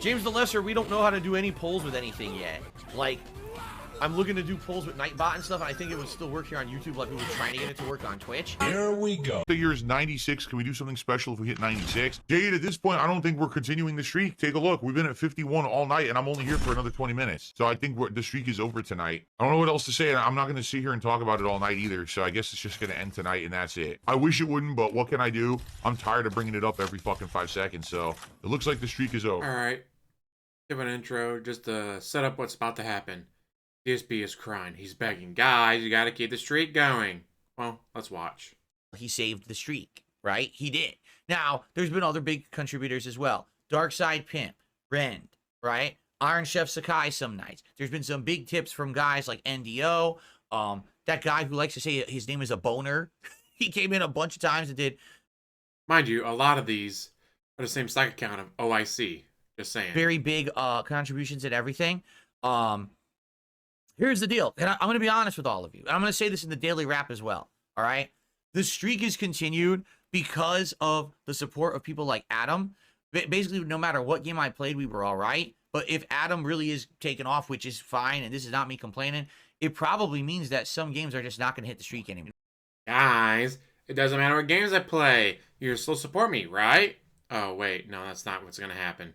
James the Lesser, we don't know how to do any polls with anything yet. Like, I'm looking to do polls with Nightbot and stuff, and I think it would still work here on YouTube, like we were trying to get it to work on Twitch. Here we go. The year is 96. Can we do something special if we hit 96? Jade, at this point, I don't think we're continuing the streak. Take a look. We've been at 51 all night, and I'm only here for another 20 minutes. So I think the streak is over tonight. I don't know what else to say, and I'm not going to sit here and talk about it all night either. So I guess it's just going to end tonight, and that's it. I wish it wouldn't, but what can I do? I'm tired of bringing it up every fucking 5 seconds. So it looks like the streak is over. All right. Give an intro just to set up what's about to happen. DSP is crying. He's begging. Guys, you got to keep the streak going. Well, let's watch. He saved the streak, right? He did. Now, there's been other big contributors as well. Darkside Pimp, Rend, right? Iron Chef Sakai some nights. There's been some big tips from guys like NDO. That guy who likes to say his name is a boner. He came in a bunch of times and did. Mind you, a lot of these are the same stock account of OIC. Just saying. Very big contributions and everything. Here's the deal, and I'm going to be honest with all of you. And I'm going to say this in the daily wrap as well, all right? The streak is continued because of the support of people like Adam. Basically, no matter what game I played, we were all right. But if Adam really is taken off, which is fine, and this is not me complaining, it probably means that some games are just not going to hit the streak anymore. Guys, it doesn't matter what games I play. You still support me, right? Oh, wait. No, that's not what's going to happen.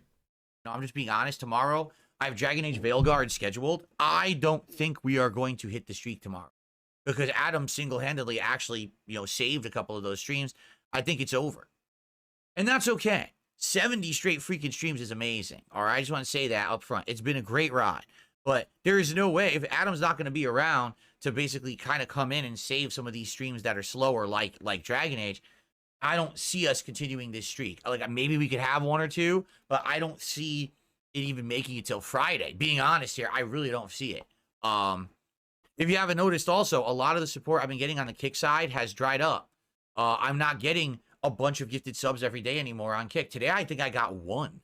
No, I'm just being honest. Tomorrow, I have Dragon Age Veilguard scheduled. I don't think we are going to hit the streak tomorrow because Adam single-handedly actually, saved a couple of those streams. I think it's over. And that's okay. 70 straight freaking streams is amazing. All right, I just want to say that up front. It's been a great ride. But there is no way, if Adam's not going to be around to basically kind of come in and save some of these streams that are slower like Dragon Age, I don't see us continuing this streak. Like, maybe we could have one or two, but I don't see it even making it till Friday. Being honest here, I really don't see it. If you haven't noticed also, a lot of the support I've been getting on the Kick side has dried up. I'm not getting a bunch of gifted subs every day anymore on Kick. Today, I think I got one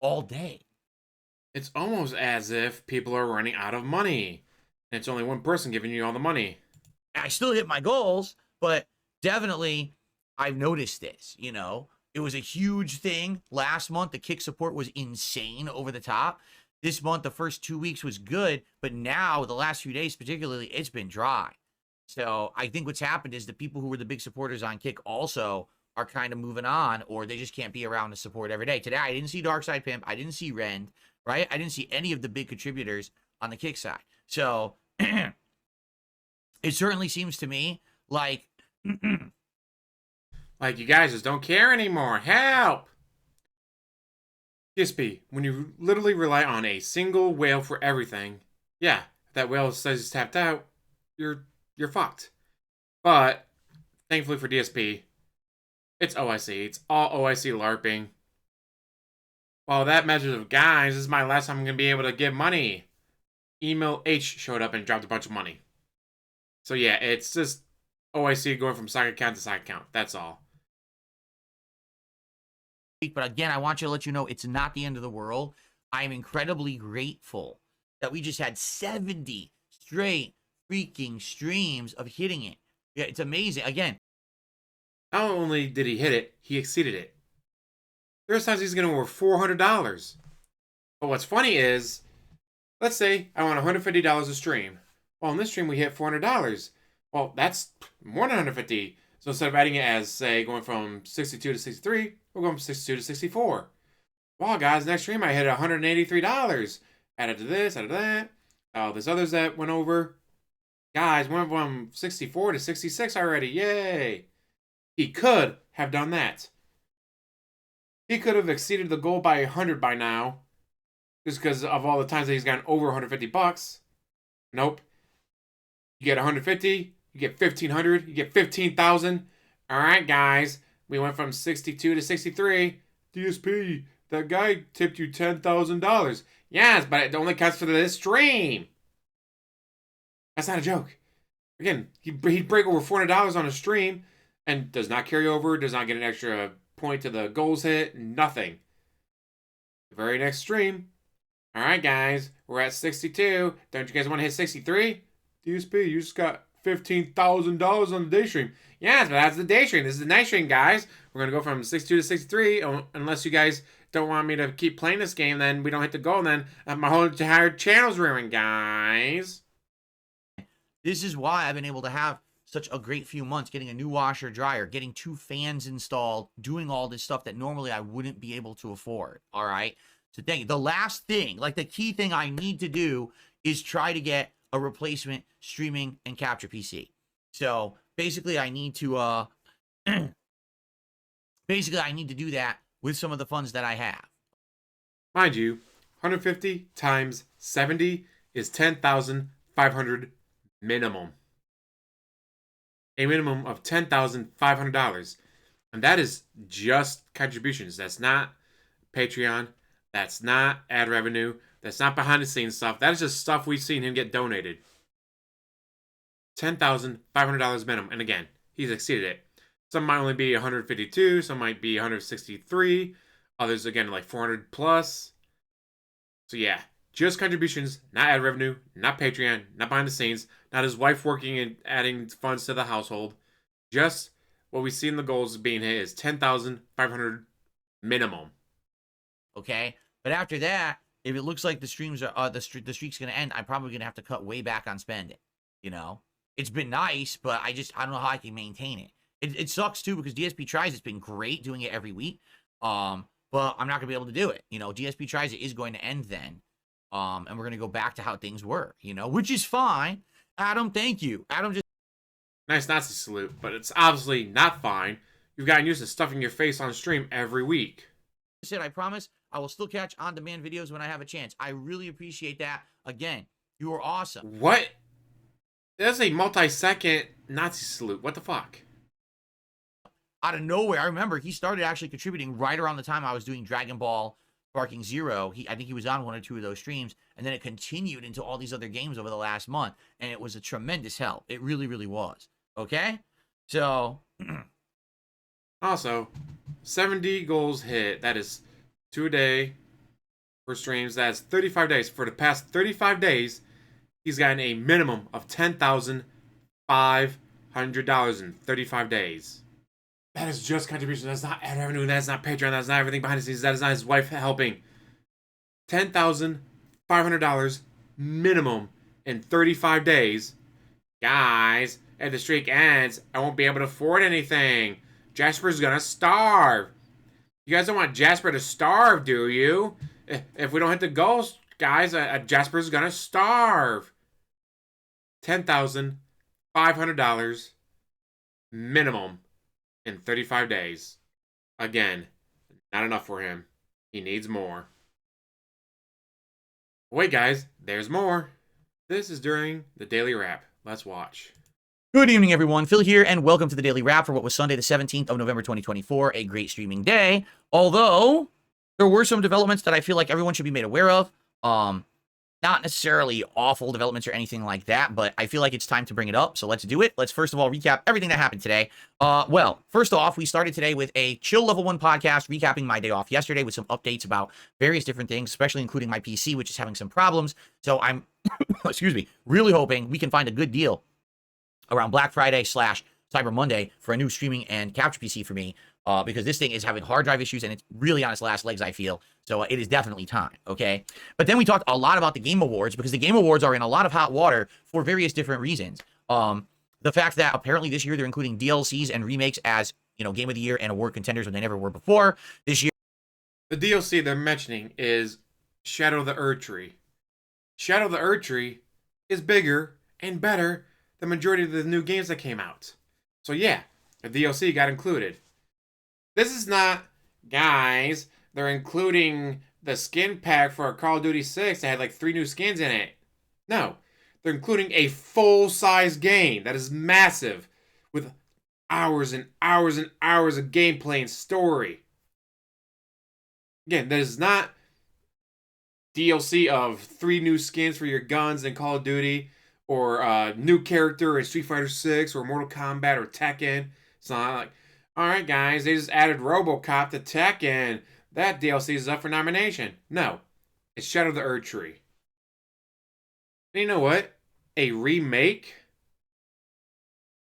all day. It's almost as if people are running out of money. And it's only one person giving you all the money. I still hit my goals, but definitely I've noticed this, It was a huge thing last month. The Kick support was insane, over the top. This month, the first 2 weeks was good, but now, the last few days particularly, it's been dry. So I think what's happened is the people who were the big supporters on Kick also are kind of moving on, or they just can't be around to support every day. Today, I didn't see Darkside Pimp. I didn't see Rend, right? I didn't see any of the big contributors on the Kick side. So it certainly seems to me like... Like, you guys just don't care anymore. Help! DSP, when you literally rely on a single whale for everything, yeah, if that whale says it's tapped out, you're fucked. But, thankfully for DSP, it's OIC. It's all OIC LARPing. While that measures of, guys, this is my last time I'm going to be able to give money. Email H showed up and dropped a bunch of money. So yeah, it's just OIC going from side account to side account. That's all. But again, I want you to let you know it's not the end of the world. I'm incredibly grateful that we just had 70 straight freaking streams of hitting it. Yeah, it's amazing. Again, not only did he hit it, he exceeded it. There's times he's getting over $400. But what's funny is, let's say I want $150 a stream. Well, in this stream we hit $400. Well, that's more than $150. So instead of adding it as, say, going from 62 to 63, we're going from 62 to 64. Wow, guys, next stream I hit $183. Added to this, added to that. There's others that went over. Guys, went from 64 to 66 already. Yay! He could have done that. He could have exceeded the goal by 100 by now. Just because of all the times that he's gotten over $150. Nope. You get 150, you get 1,500, you get 15,000. All right, guys. We went from 62 to 63. DSP, that guy tipped you $10,000. Yes, but it only counts for this stream. That's not a joke. Again, he'd break over $400 on a stream and does not carry over, does not get an extra point to the goals hit, nothing. The very next stream. All right, guys, we're at 62. Don't you guys want to hit 63? DSP, you just got $15,000 on the day stream. Yes, but that's the day stream. This is the night stream, guys. We're going to go from 62 to 63 unless you guys don't want me to keep playing this game, then we don't hit the goal, and then my whole entire channel's ruined, guys. This is why I've been able to have such a great few months, getting a new washer dryer, getting 2 fans installed, doing all this stuff that normally I wouldn't be able to afford. All right. So thank you. The last thing, like the key thing I need to do is try to get a replacement streaming and capture PC. So basically I need to do that with some of the funds that I have. Mind you, 150 times 70 is 10,500 minimum. A minimum of $10,500. And that is just contributions. That's not Patreon. That's not ad revenue. That's not behind the scenes stuff. That is just stuff we've seen him get donated. $10,500 minimum. And again, he's exceeded it. Some might only be 152. Some might be 163. Others, again, like 400 plus. So yeah, just contributions, not ad revenue, not Patreon, not behind the scenes, not his wife working and adding funds to the household. Just what we see in the goals being hit is 10,500 minimum. Okay, but after that, if it looks like the streams are the streak's gonna end, I'm probably gonna have to cut way back on spending. You know, it's been nice, but I don't know how I can maintain it. It sucks too because DSP Tries, it's been great doing it every week. But I'm not gonna be able to do it. You know, DSP Tries, it is going to end then. And we're gonna go back to how things were, you know, which is fine. Adam, thank you. Adam just Nice Nazi salute, but it's obviously not fine. You've gotten used to stuffing your face on stream every week. said, I promise I will still catch on-demand videos when I have a chance. I really appreciate that. Again, you are awesome. What? That's a multi-second Nazi salute. What the fuck? Out of nowhere, I remember he started actually contributing right around the time I was doing Dragon Ball Sparking Zero. I think he was on 1 or 2 of those streams, and then it continued into all these other games over the last month, and it was a tremendous help. It really, really was. Okay? So... Also, 70 goals hit. That is 2 a day for streams. That's 35 days. For the past 35 days, he's gotten a minimum of $10,500 in 35 days. That is just contribution. That's not ad revenue. That's not Patreon. That's not everything behind the scenes. That is not his wife helping. $10,500 minimum in 35 days. Guys, if the streak ends, I won't be able to afford anything. Jasper's gonna starve. You guys don't want Jasper to starve, do you? If we don't hit the goals, guys, Jasper's gonna starve. $10,500 minimum in 35 days. Again, not enough for him. He needs more. Wait, guys, there's more. This is during the daily wrap. Let's watch. Good evening, everyone. Phil here, and welcome to the Daily Wrap for what was Sunday, the 17th of November, 2024. A great streaming day. Although, there were some developments that I feel like everyone should be made aware of. Not necessarily awful developments or anything like that, but I feel like it's time to bring it up, so let's do it. Let's first of all recap everything that happened today. Well, first off, we started today with a chill level 1 podcast, recapping my day off yesterday with some updates about various different things, especially including my PC, which is having some problems. So I'm, excuse me, really hoping we can find a good deal around Black Friday / Cyber Monday for a new streaming and capture PC for me, because this thing is having hard drive issues and it's really on its last legs, I feel. So it is definitely time, okay? But then we talked a lot about the Game Awards, because the Game Awards are in a lot of hot water for various different reasons. The fact that apparently this year they're including DLCs and remakes as, you know, Game of the Year and award contenders when they never were before. This year, The DLC they're mentioning is Shadow of the Erdtree. Shadow of the Erdtree is bigger and better than the majority of the new games that came out. So yeah, the DLC got included. This is not, guys, they're including the skin pack for Call of Duty 6 that had like 3 new skins in it. No, they're including a full-size game that is massive with hours and hours and hours of gameplay and story. Again, that is not DLC of 3 new skins for your guns in Call of Duty, or a new character in Street Fighter 6 or Mortal Kombat or Tekken. It's not like, alright guys, they just added RoboCop to Tekken. That DLC is up for nomination. No, it's Shadow of the Erdtree. And you know what? A remake?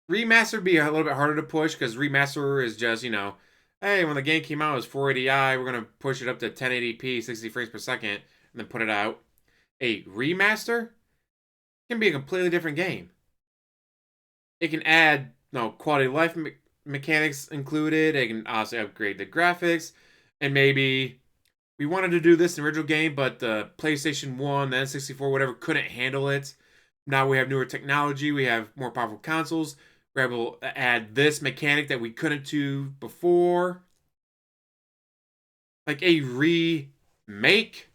Remaster would be a little bit harder to push, because remaster is just, you know, hey, when the game came out, it was 480i. We're going to push it up to 1080p, 60 frames per second, and then put it out. A remaster can be a completely different game. It can add quality of life mechanics included. It can also upgrade the graphics. And maybe we wanted to do this in the original game, but the PlayStation 1, the N64, whatever, couldn't handle it. Now we have newer technology. We have more powerful consoles. We're able to add this mechanic that we couldn't do before. Like a remake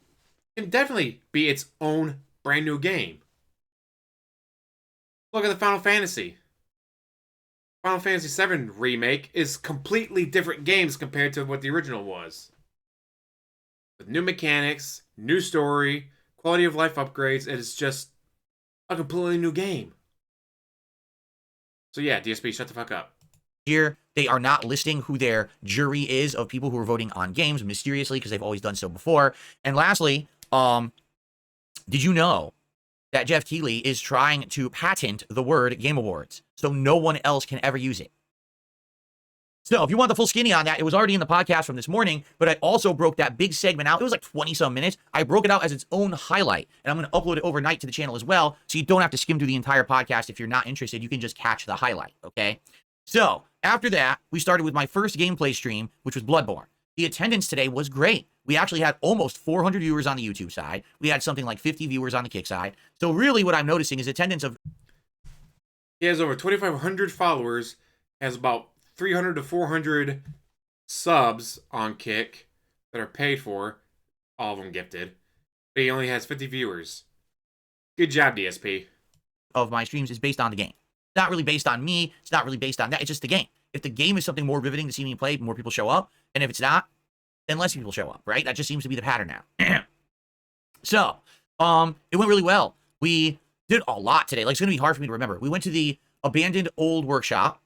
can definitely be its own brand new game. Look at the Final Fantasy. Final Fantasy VII Remake is completely different games compared to what the original was. With new mechanics, new story, quality of life upgrades, it is just a completely new game. So yeah, DSP, shut the fuck up. Here, they are not listing who their jury is of people who are voting on games mysteriously because they've always done so before. And lastly, did you know that Jeff Keighley is trying to patent the word Game Awards so no one else can ever use it? So if you want the full skinny on that, it was already in the podcast from this morning, but I also broke that big segment out. It was like 20-some minutes. I broke it out as its own highlight, and I'm going to upload it overnight to the channel as well, so you don't have to skim through the entire podcast. If you're not interested, you can just catch the highlight, okay? So after that, we started with my first gameplay stream, which was Bloodborne. The attendance today was great. We actually had almost 400 viewers on the YouTube side. We had something like 50 viewers on the Kick side. So really what I'm noticing is attendance of... He has over 2,500 followers, has about 300 to 400 subs on Kick that are paid for, all of them gifted. But he only has 50 viewers. Good job, DSP. Of my streams is based on the game. It's not really based on me. It's not really based on that. It's just the game. If the game is something more riveting to see me play, more people show up. And if it's not, then less people show up, right? That just seems to be the pattern now. So, it went really well. We did a lot today. Like, it's going to be hard for me to remember. We went to the abandoned old workshop.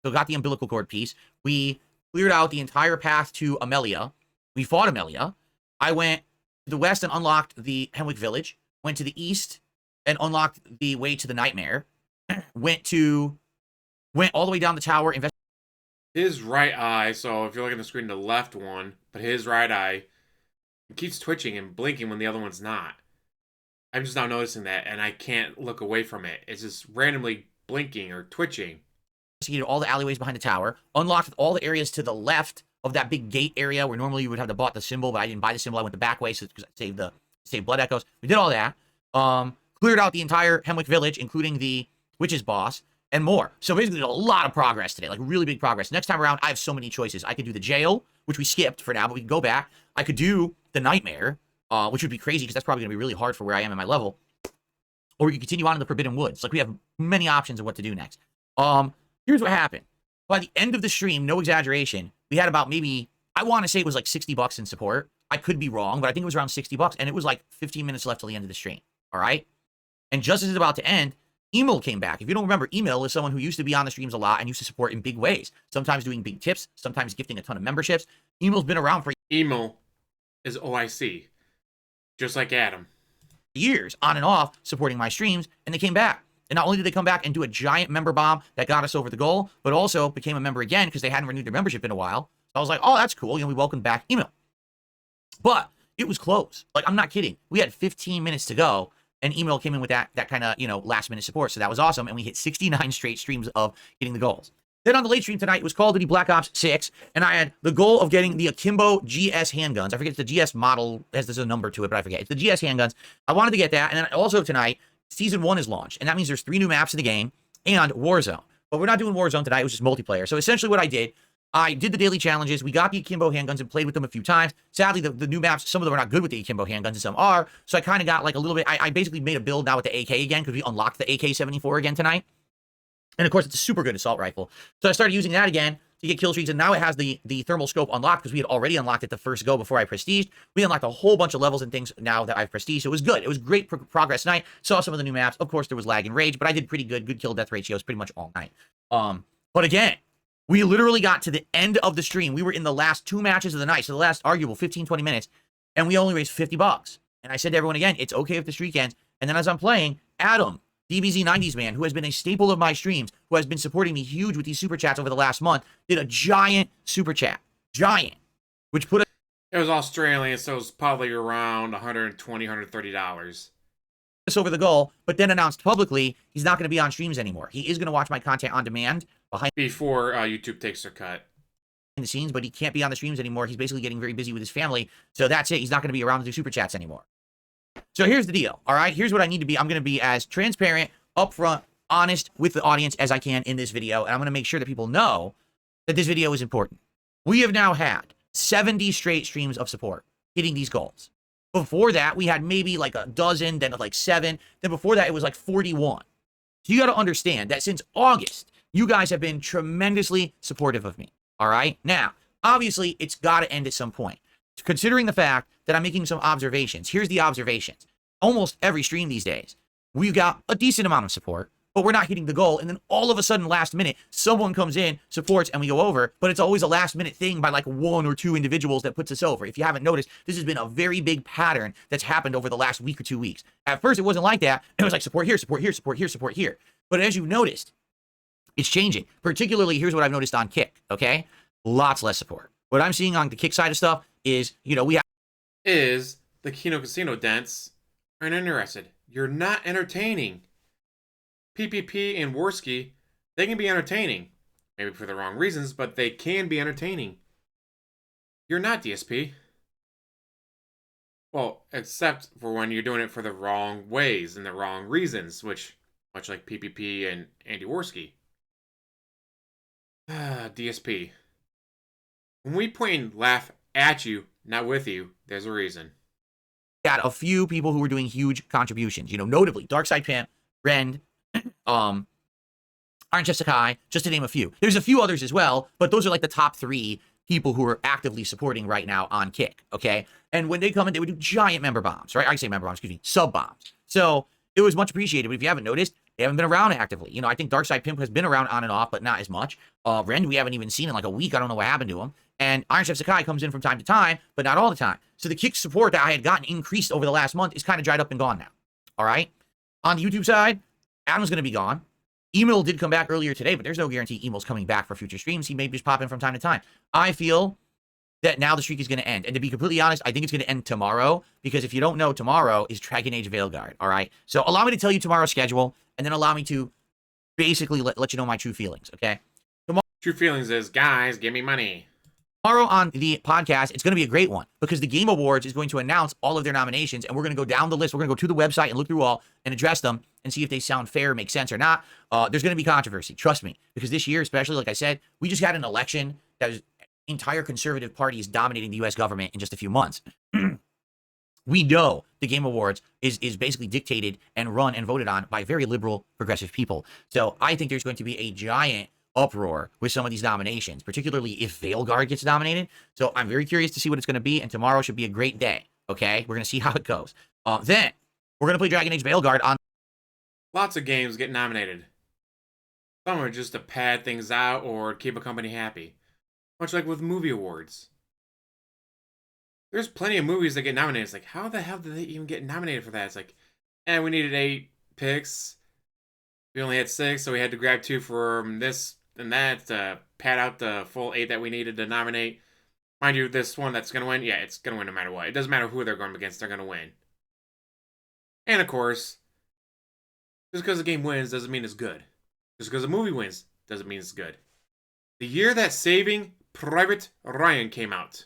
So got the umbilical cord piece. We cleared out the entire path to Amelia. We fought Amelia. I went to the west and unlocked the Hemwick Village. Went to the east and unlocked the way to the Nightmare. Went all the way down the tower. His right eye, so if you're looking at the screen, the left one, but his right eye keeps twitching and blinking when the other one's not. I'm just now noticing that, and I can't look away from it. It's just randomly blinking or twitching. Investigated all the alleyways behind the tower, unlocked all the areas to the left of that big gate area where normally you would have to bought the symbol, but I didn't buy the symbol. I went the back way because I saved blood echoes. We did all that. Cleared out the entire Hemwick Village, including the witch's boss and more. So basically, a lot of progress today, like really big progress. Next time around, I have so many choices. I could do the jail, which we skipped for now, but we can go back. I could do the Nightmare, which would be crazy because that's probably going to be really hard for where I am in my level. Or we could continue on in the Forbidden Woods. Like, we have many options of what to do next. Here's what happened. By the end of the stream, no exaggeration, we had about maybe, I want to say it was like $60 in support. I could be wrong, but I think it was around $60, and it was like 15 minutes left till the end of the stream. All right? And just as it's about to end, Emil came back. If you don't remember, Emil is someone who used to be on the streams a lot and used to support in big ways. Sometimes doing big tips, sometimes gifting a ton of memberships. Emil's been around for Emil is OIC, just like Adam. years, on and off, supporting my streams, and they came back. And not only did they come back and do a giant member bomb that got us over the goal, but also became a member again because they hadn't renewed their membership in a while. So I was like, oh, that's cool. We welcomed back Emil. But it was close. Like, I'm not kidding. We had 15 minutes to go, and Emil came in with that kind of, last-minute support. So that was awesome, and we hit 69 straight streams of getting the goals. Then on the late stream tonight, it was Call of Duty Black Ops 6, and I had the goal of getting the Akimbo GS handguns. I forget it's the GS model, there's a number to it, but I forget. It's the GS handguns. I wanted to get that, and then also tonight, Season 1 is launched, and that means there's 3 new maps in the game, and Warzone. But we're not doing Warzone tonight, it was just multiplayer. So essentially what I did the daily challenges, we got the Akimbo handguns and played with them a few times. Sadly, the new maps, some of them are not good with the Akimbo handguns, and some are, so I kind of got like a little bit, I basically made a build now with the AK again, because we unlocked the AK-74 again tonight. And of course, it's a super good assault rifle. So I started using that again to get kill streaks, and now it has the thermal scope unlocked because we had already unlocked it the first go before I prestiged. We unlocked a whole bunch of levels and things now that I've prestiged, so it was good. It was great progress tonight. Saw some of the new maps. Of course, there was lag and rage, but I did pretty good. Good kill death ratios pretty much all night. But again, we literally got to the end of the stream. We were in the last 2 matches of the night, so the last arguable 15, 20 minutes, and we only raised $50. And I said to everyone again, it's okay if the streak ends. And then as I'm playing, Adam, DBZ90s man, who has been a staple of my streams, who has been supporting me huge with these super chats over the last month, did a giant super chat. giant, which put It was Australian, so it was probably around $120, $130. us over the goal, but then announced publicly he's not going to be on streams anymore. He is going to watch my content on demand behind Before YouTube takes their cut. the scenes, but he can't be on the streams anymore. He's basically getting very busy with his family. So that's it. He's not going to be around to do super chats anymore. So here's the deal. All right. Here's what I need to be. I'm going to be as transparent, upfront, honest with the audience as I can in this video. And I'm going to make sure that people know that this video is important. We have now had 70 straight streams of support hitting these goals. Before that, we had maybe like a dozen, then like 7. Then before that, it was like 41. So you got to understand that since August, you guys have been tremendously supportive of me. All right. Now, obviously, it's got to end at some point. Considering the fact that I'm making some observations, here's the observations. Almost every stream these days, we've got a decent amount of support, but we're not hitting the goal. And then all of a sudden, last minute, someone comes in, supports, and we go over. But it's always a last minute thing by like 1 or 2 individuals that puts us over. If you haven't noticed, this has been a very big pattern that's happened over the last week or 2 weeks. At first, it wasn't like that. It was like support here, support here, support here, support here. But as you've noticed, it's changing. Particularly, here's what I've noticed on Kick, okay? Lots less support. What I'm seeing on the Kick side of stuff is, you know, we have Is the Kino Casino dents aren't interested. You're not entertaining. PPP and Worski, they can be entertaining. Maybe for the wrong reasons, but they can be entertaining. You're not DSP. Well, except for when you're doing it for the wrong ways and the wrong reasons, which, much like PPP and Andy Worski. DSP. When we point and laugh at you, not with you, there's a reason. got a few people who were doing huge contributions, you know, notably Darkside Pimp, Rend, Iron Chef Sakai, just to name a few. There's a few others as well, but those are like the top 3 people who are actively supporting right now on Kick, okay? And when they come in, they would do giant member bombs, right? I say member bombs, excuse me, sub bombs. So it was much appreciated, but if you haven't noticed, they haven't been around actively. You know, I think Darkside Pimp has been around on and off, but not as much. Rend, we haven't even seen in like a week. I don't know what happened to him. And Iron Chef Sakai comes in from time to time, but not all the time. So the Kick support that I had gotten increased over the last month is kind of dried up and gone now. All right? On the YouTube side, Adam's going to be gone. Emil did come back earlier today, but there's no guarantee Emil's coming back for future streams. He may just pop in from time to time. I feel that now the streak is going to end. And to be completely honest, I think it's going to end tomorrow, because if you don't know, tomorrow is Dragon Age Veilguard, all right? So allow me to tell you tomorrow's schedule, and then allow me to basically let you know my true feelings, okay? True feelings is, guys, give me money. Tomorrow on the podcast, it's going to be a great one, because the Game Awards is going to announce all of their nominations, and we're going to go down the list. We're going to go to the website and look through all and address them and see if they sound fair, make sense or not. There's going to be controversy, trust me, because this year, especially, like I said, we just had an election that was entire conservative parties dominating the U.S. government in just a few months. We know the Game Awards is basically dictated and run and voted on by very liberal, progressive people. So I think there's going to be a giant uproar with some of these nominations, particularly if Veilguard gets nominated. So I'm very curious to see what it's going to be, and tomorrow should be a great day, okay? We're going to see how it goes. Then, we're going to play Dragon Age Veilguard on... Lots of games get nominated. Some are just to pad things out or keep a company happy. Much like with movie awards. There's plenty of movies that get nominated. It's like, how the hell did they even get nominated for that? It's like, we needed 8 picks. We only had 6, so we had to grab 2 from this and that to pad out the full 8 that we needed to nominate. Mind you, this one that's going to win, yeah, it's going to win no matter what. It doesn't matter who they're going against, they're going to win. And of course, just because a game wins doesn't mean it's good. Just because a movie wins doesn't mean it's good. The year that Saving Private Ryan came out,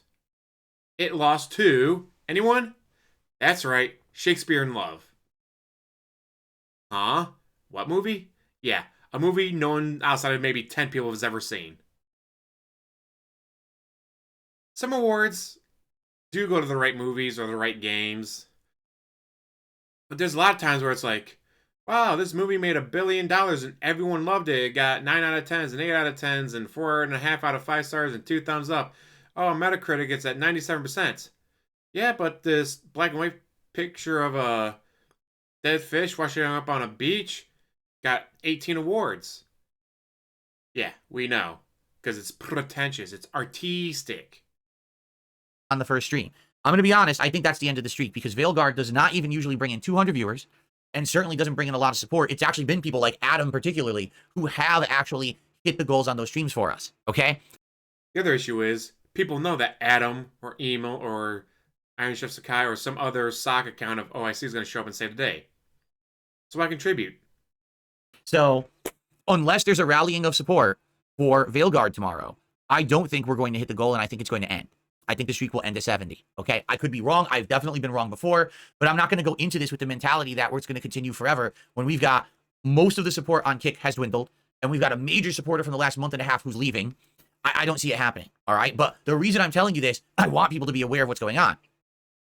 it lost to, anyone? That's right, Shakespeare in Love. Huh? What movie? Yeah, a movie no one outside of maybe 10 people has ever seen. Some awards do go to the right movies or the right games. But there's a lot of times where it's like, wow, this movie made $1 billion and everyone loved it. It got 9 out of 10s and 8 out of 10s and 4.5 out of 5 stars and 2 thumbs up. Oh, Metacritic gets at 97%. Yeah, but this black and white picture of a dead fish washing up on a beach got 18 awards. Yeah, we know. Because it's pretentious. It's artistic. On the first stream. I'm going to be honest, I think that's the end of the streak, because Veilguard does not even usually bring in 200 viewers, and certainly doesn't bring in a lot of support. It's actually been people like Adam particularly who have actually hit the goals on those streams for us, okay? The other issue is people know that Adam or Emil or Iron Chef Sakai or some other sock account of OIC is going to show up and save the day. So I contribute. So unless there's a rallying of support for Veilguard tomorrow, I don't think we're going to hit the goal, and I think it's going to end. I think the streak will end at 70. Okay, I could be wrong. I've definitely been wrong before, but I'm not going to go into this with the mentality that it's going to continue forever when we've got most of the support on Kick has dwindled, and we've got a major supporter from the last month and a half who's leaving. I don't see it happening. All right, but the reason I'm telling you this, I want people to be aware of what's going on.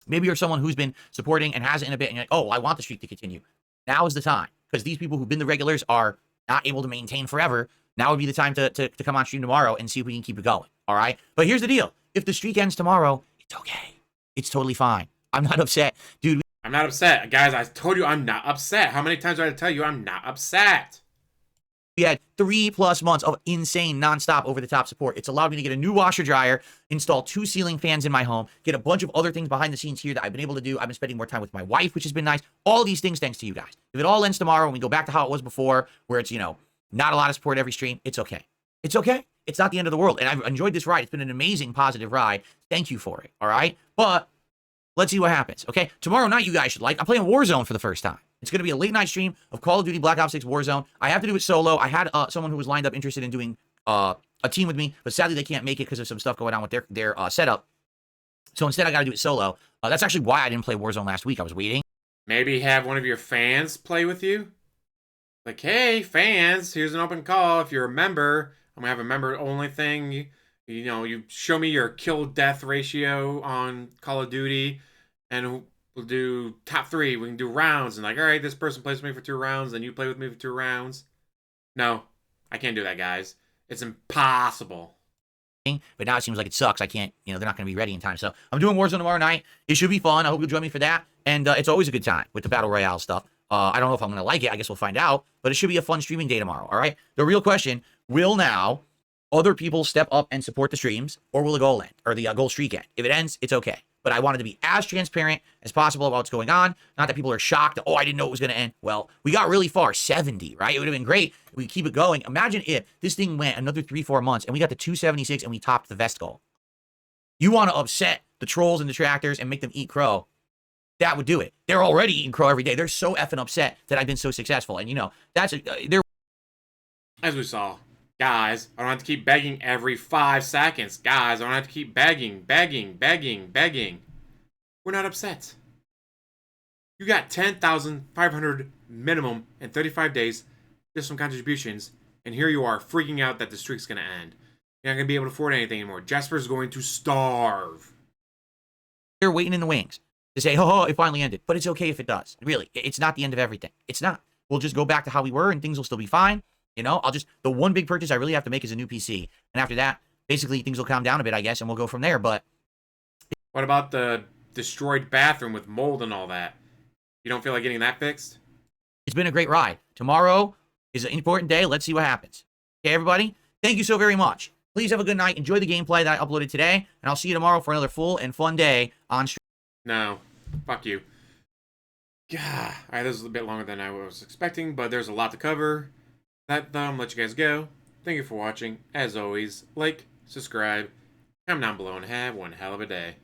Maybe you're someone who's been supporting and hasn't in a bit, and you're like, oh, I want the streak to continue. Now is the time, because these people who've been the regulars are not able to maintain forever. Now would be the time to come on stream tomorrow and see if we can keep it going. All right, but here's the deal. If the streak ends tomorrow, it's okay. It's totally fine. I'm not upset. Dude. I'm not upset. Guys, I told you I'm not upset. How many times do I have to tell you I'm not upset? We had 3+ months of insane, nonstop, over-the-top support. It's allowed me to get a new washer dryer, install 2 ceiling fans in my home, get a bunch of other things behind the scenes here that I've been able to do. I've been spending more time with my wife, which has been nice. All these things thanks to you guys. If it all ends tomorrow and we go back to how it was before, where it's, not a lot of support every stream, it's okay. It's okay. It's not the end of the world. And I've enjoyed this ride. It's been an amazing, positive ride. Thank you for it. All right? But let's see what happens, okay? Tomorrow night, you guys should I'm playing Warzone for the first time. It's going to be a late-night stream of Call of Duty Black Ops 6 Warzone. I have to do it solo. I had someone who was lined up interested in doing a team with me, but sadly they can't make it because of some stuff going on with their setup. So instead, I got to do it solo. That's actually why I didn't play Warzone last week. I was waiting. Maybe have one of your fans play with you? Like, hey, fans, here's an open call. If you're a member, I'm going to have a member-only thing. You show me your kill-death ratio on Call of Duty, and we'll do top 3. We can do rounds, and all right, this person plays with me for 2 rounds, then you play with me for 2 rounds. No, I can't do that, guys. It's impossible. But now it seems like it sucks. I can't, they're not going to be ready in time. So I'm doing Warzone tomorrow night. It should be fun. I hope you'll join me for that. And it's always a good time with the Battle Royale stuff. I don't know if I'm going to like it. I guess we'll find out. But it should be a fun streaming day tomorrow, all right? The real question, will now other people step up and support the streams, or will the goal end, or the goal streak end? If it ends, it's okay. But I wanted to be as transparent as possible about what's going on. Not that people are shocked that, I didn't know it was going to end. Well, we got really far, 70, right? It would have been great if we keep it going. Imagine if this thing went another 3-4 months and we got to 276 and we topped the vest goal. You want to upset the trolls and detractors and make them eat crow. That would do it. They're already eating crow every day. They're so effing upset that I've been so successful. And, they're... As we saw, guys, I don't have to keep begging every 5 seconds. Guys, I don't have to keep begging. We're not upset. You got 10,500 minimum in 35 days, just some contributions, and here you are freaking out that the streak's going to end. You're not going to be able to afford anything anymore. Jasper's going to starve. They're waiting in the wings to say, it finally ended. But it's okay if it does. Really, it's not the end of everything. It's not. We'll just go back to how we were and things will still be fine. The one big purchase I really have to make is a new PC. And after that, basically things will calm down a bit, I guess, and we'll go from there. But what about the destroyed bathroom with mold and all that? You don't feel like getting that fixed? It's been a great ride. Tomorrow is an important day. Let's see what happens. Okay, everybody? Thank you so very much. Please have a good night. Enjoy the gameplay that I uploaded today. And I'll see you tomorrow for another full and fun day on stream. No. Fuck you. God. Alright, this is a bit longer than I was expecting, but there's a lot to cover. That though, I'm gonna let you guys go. Thank you for watching. As always, like, subscribe, comment down below, and have one hell of a day.